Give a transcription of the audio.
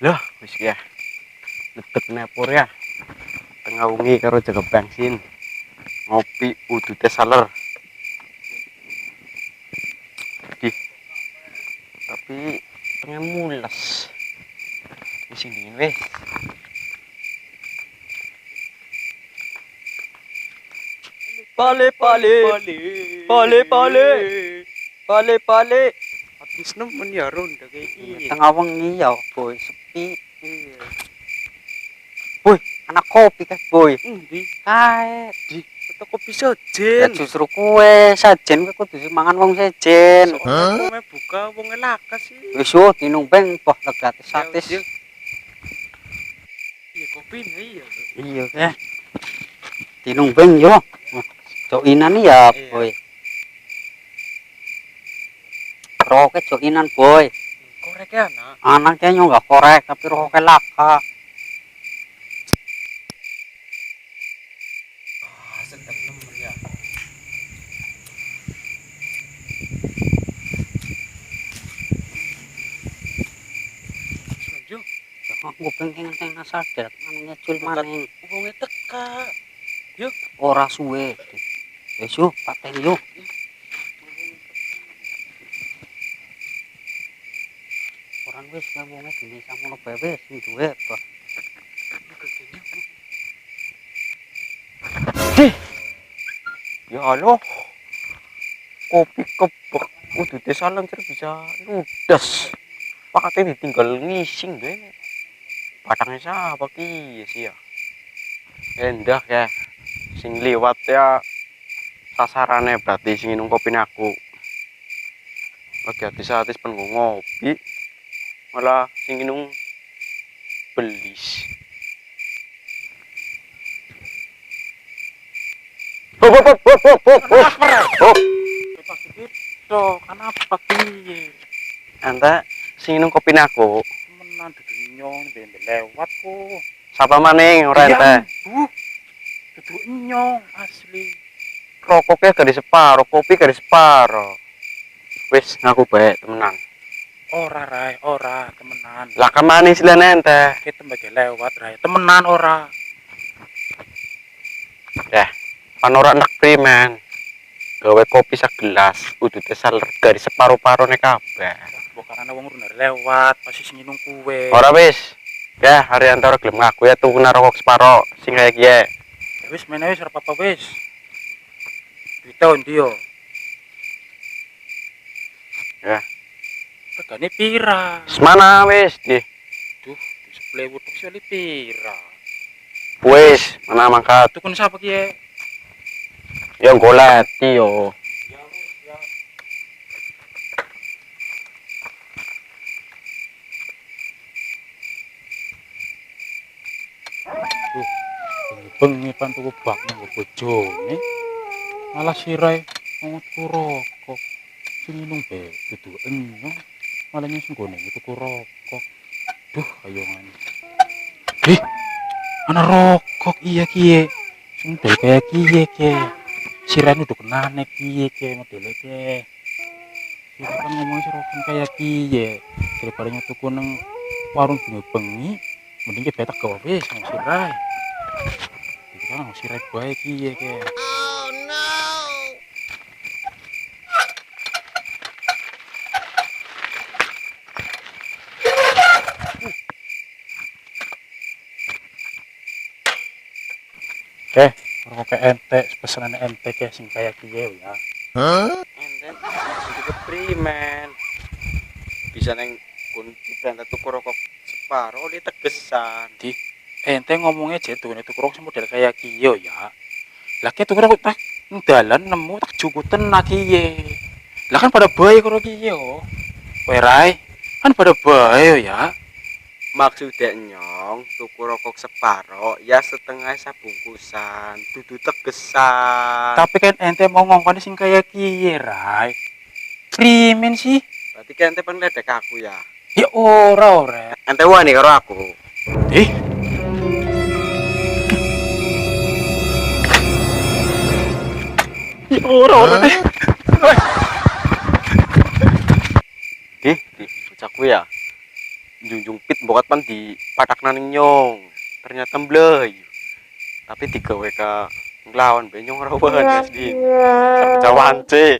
Loh, wis ya. Ledek nepur ya. Tengah wengi karo jaga bensin. Ngopi udute saler. Di. Tapi pengen mules. Musim dingin weh. Pale pale pale pale pale pale Habis nemen ya ronda kayak gini. tengah wengi ya boy sepi. Boy anak kopi kan boy Endi? kae Di toko bisa ya jen. justru kue sajen kowe kudu mangan wong sejen. Soalnya buka wong lakas sih. Wis yo tinumpeng boh legate satis. Ya, iya kopi nih ya. Iya ke tinumpeng yo joinan ya Iya. boy roke joinan boy Korek ya anak. anaknya nyo nggak korek tapi roke laka. Sedap nemen ya. Setuju. Aku pengen teng sadar manungnya cul maning Wonge teka. ora suwe. Wis yo paten yo. Orang wis ngomongnya gini sama bebe sing duwe apa. Ya Allah. Kopi kebek udute salencer bisa ludes. Pakate ditinggal ngising deh. Batangnya siapa ki sih ya? Endah ya. Sing liwat ya sasarannya berarti sing minum kopi aku. Lagi hati-hati pen ngopi. Malah sing minum belis. Itu kenapa piye? Anta sing minum kopi aku. Menan dudu nyong ben lewat ku. Sapa maning ora ente? Dudu nyong asli. Rokoknya garis separo, kopi garis separo. Wis ngaku baik temenan. Ora rai, ora temenan. Lah kemana istilahnya ente? Kita bagi lewat rai, temenan ora. Ya, panorak nak primen. Gawe kopi segelas, udute saler garis separo-paro nek kabeh. Bukan ana wong runner lewat, pasti sing nginung kue. Ora wis. Ya, hari antara gelem ngaku ya tuku rokok separo sing kaya kiye. Ya wis mene wis ora apa-apa wis. Duite ndi yo? Ya. Regane pira? Semana wis di. Duh, 10.000 tok sih pira. Wis, mana mangkat. Tukun sapa ki? Ya goleti yo. Ya wis ya. Bengi pan tuku bak nang bojone. Malah sirai ngomong tuku rokok. Sing minum be dudu enyong. Malah nyusun gone tuku rokok. Duh, ayo ngene. Ana rokok iya kiye. Sing model kaya kiye ke. Sirai udah kenane kiye ke modele ke. Sirai kan ngomong rokok kaya kiye. Daripada tuku nang warung bengi mending kita gawe wis nang sirai. Iki kan sirai bae kiye ke. Rokok ente, pesanan ente ke sing kaya kiye ya. Enten iki primen. Bisa neng kun berangkat tuku rokok separo li tegesan. Di ente ngomongnya aja tuh itu rokok model kaya kiye ya. Lah ke tuku rokok tak dalan nemu tak jukuten nak kiye. Lah kan pada bae karo kiye yo. Kowe rai kan pada bae ya. Maksudnya nyong tuku rokok separo ya setengah sabungkusan dudu tegesan. Tapi kan ente mau ngomong sing kaya kiye rai. Primen sih? Berarti kan ente pen ledek aku ya. Ya ora. Ente wani karo aku. Ih. Ya ora. Di bocahku ya. junjung pit bokat pan di patak naning nyong. Ternyata mblay. Tapi digawe ka nglawan benyong ora wae Mas Din. Cawan C.